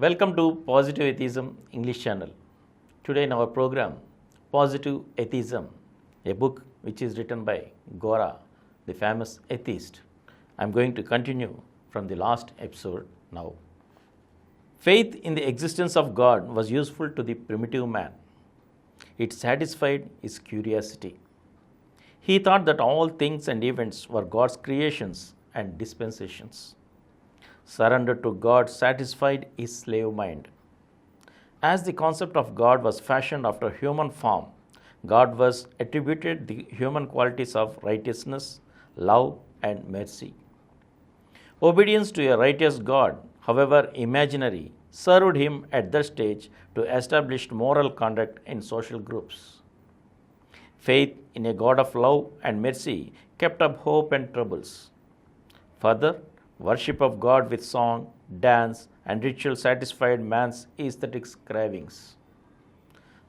Welcome to Positive Atheism English channel. Today in our program, Positive Atheism, a book which is written by Gora, the famous atheist. I am going to continue from the last episode now. Faith in the existence of God was useful to the primitive man. It satisfied his curiosity. He thought that all things and events were God's creations and dispensations. Surrender to God satisfied his slave mind. As the concept of God was fashioned after human form, God was attributed the human qualities of righteousness, love, and mercy. Obedience to a righteous God, however imaginary, served him at that stage to establish moral conduct in social groups. Faith in a God of love and mercy kept up hope and troubles. Further, worship of God with song, dance, and ritual satisfied man's aesthetic cravings.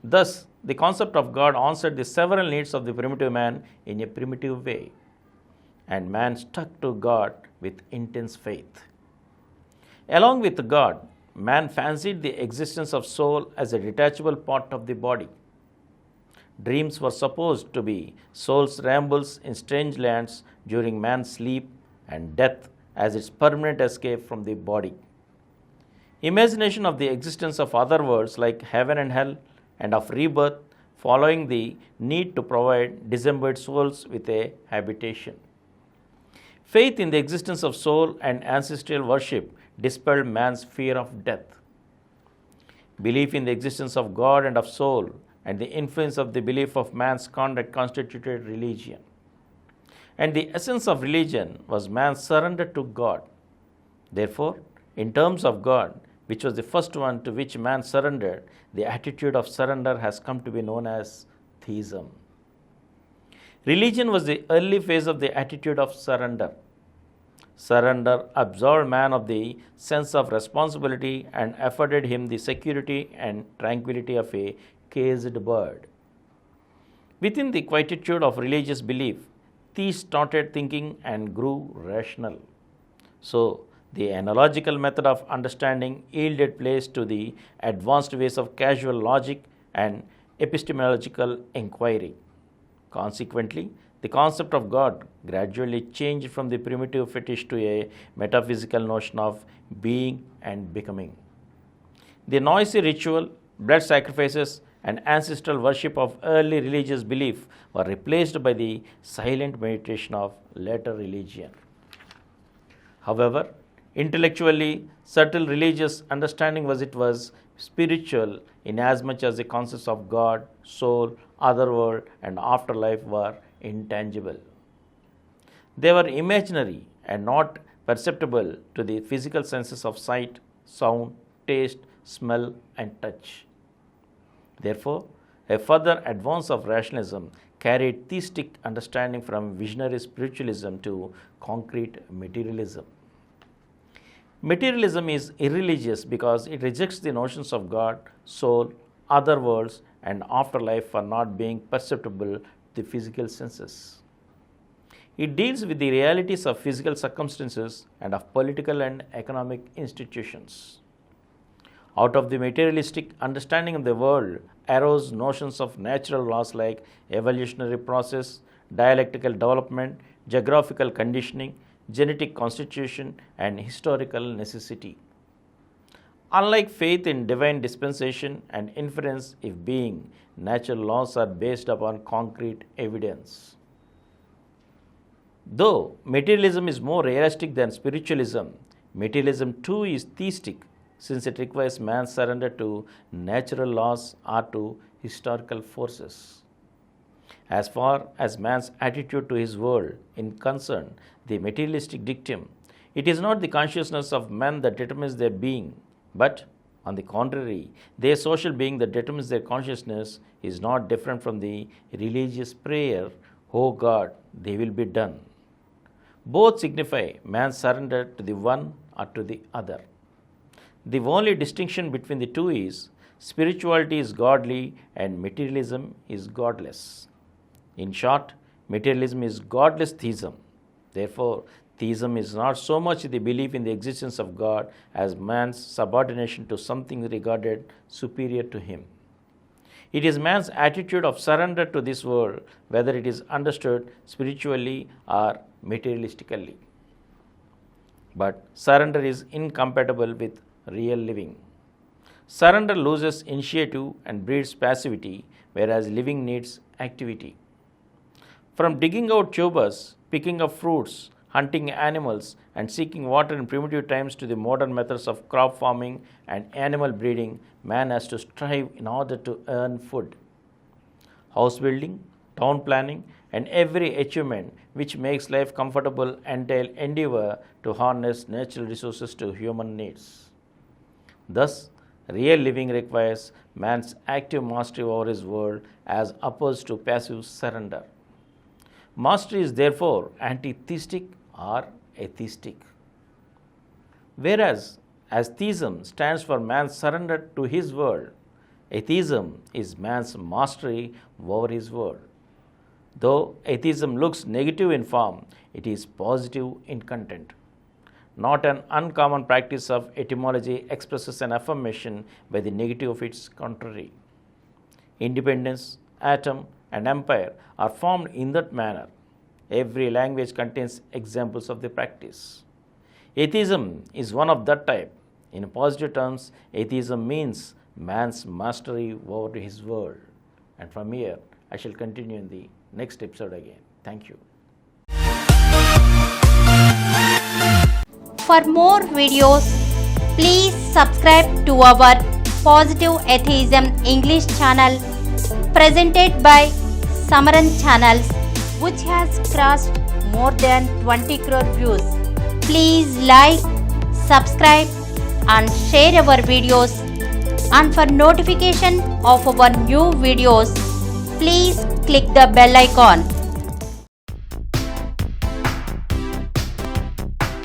Thus, the concept of God answered the several needs of the primitive man in a primitive way, and man stuck to God with intense faith. Along with God, man fancied the existence of soul as a detachable part of the body. Dreams were supposed to be soul's rambles in strange lands during man's sleep, and death as its permanent escape from the body. Imagination of the existence of other worlds like heaven and hell and of rebirth following the need to provide disembodied souls with a habitation. Faith in the existence of soul and ancestral worship dispelled man's fear of death. Belief in the existence of God and of soul and the influence of the belief of man's conduct constituted religion. And the essence of religion was man's surrender to God. Therefore, in terms of God, which was the first one to which man surrendered, the attitude of surrender has come to be known as theism. Religion was the early phase of the attitude of surrender. Surrender absolved man of the sense of responsibility and afforded him the security and tranquility of a caged bird. Within the quietude of religious belief, theists started thinking and grew rational. So, the analogical method of understanding yielded place to the advanced ways of causal logic and epistemological inquiry. Consequently, the concept of God gradually changed from the primitive fetish to a metaphysical notion of being and becoming. The noisy ritual, blood sacrifices, and ancestral worship of early religious belief were replaced by the silent meditation of later religion. However, intellectually, subtle religious understanding was spiritual inasmuch as the concepts of God, soul, otherworld, and afterlife were intangible. They were imaginary and not perceptible to the physical senses of sight, sound, taste, smell, and touch. Therefore, a further advance of rationalism carried theistic understanding from visionary spiritualism to concrete materialism. Materialism is irreligious because it rejects the notions of God, soul, other worlds, and afterlife for not being perceptible to the physical senses. It deals with the realities of physical circumstances and of political and economic institutions. Out of the materialistic understanding of the world arose notions of natural laws like evolutionary process, dialectical development, geographical conditioning, genetic constitution, and historical necessity. Unlike faith in divine dispensation and inference if being, natural laws are based upon concrete evidence. Though materialism is more realistic than spiritualism, materialism too is theistic, since it requires man's surrender to natural laws or to historical forces. As far as man's attitude to his world is concerned, the materialistic dictum, it is not the consciousness of men that determines their being, but on the contrary, their social being that determines their consciousness is not different from the religious prayer, "O God, thy will be done." Both signify man's surrender to the one or to the other. The only distinction between the two is spirituality is godly and materialism is godless. In short, materialism is godless theism. Therefore, Theism is not so much the belief in the existence of God as man's subordination to something regarded superior to him. It is man's attitude of surrender to this world, whether it is understood spiritually or materialistically. But surrender is incompatible with real living. Surrender loses initiative and breeds passivity, whereas living needs activity. From digging out tubers, picking up fruits, hunting animals, and seeking water in primitive times to the modern methods of crop farming and animal breeding, man has to strive in order to earn food. House building, town planning, and every achievement which makes life comfortable entail endeavor to harness natural resources to human needs. Thus, real living requires man's active mastery over his world as opposed to passive surrender. Mastery is therefore anti-theistic or atheistic. Whereas as theism stands for man's surrender to his world, atheism is man's mastery over his world. Though atheism looks negative in form, it is positive in content. Not an uncommon practice of etymology expresses an affirmation by the negative of its contrary. Independence, atom, and empire are formed in that manner. Every language contains examples of the practice. Atheism is one of that type. In positive terms, atheism means man's mastery over his world. And from here, I shall continue in the next episode again. Thank you. For more videos, please subscribe to our Positive Atheism English channel presented by Samaram channels, which has crossed more than 20 crore views. Please like, subscribe and share our videos, and for notification of our new videos, please click the bell icon.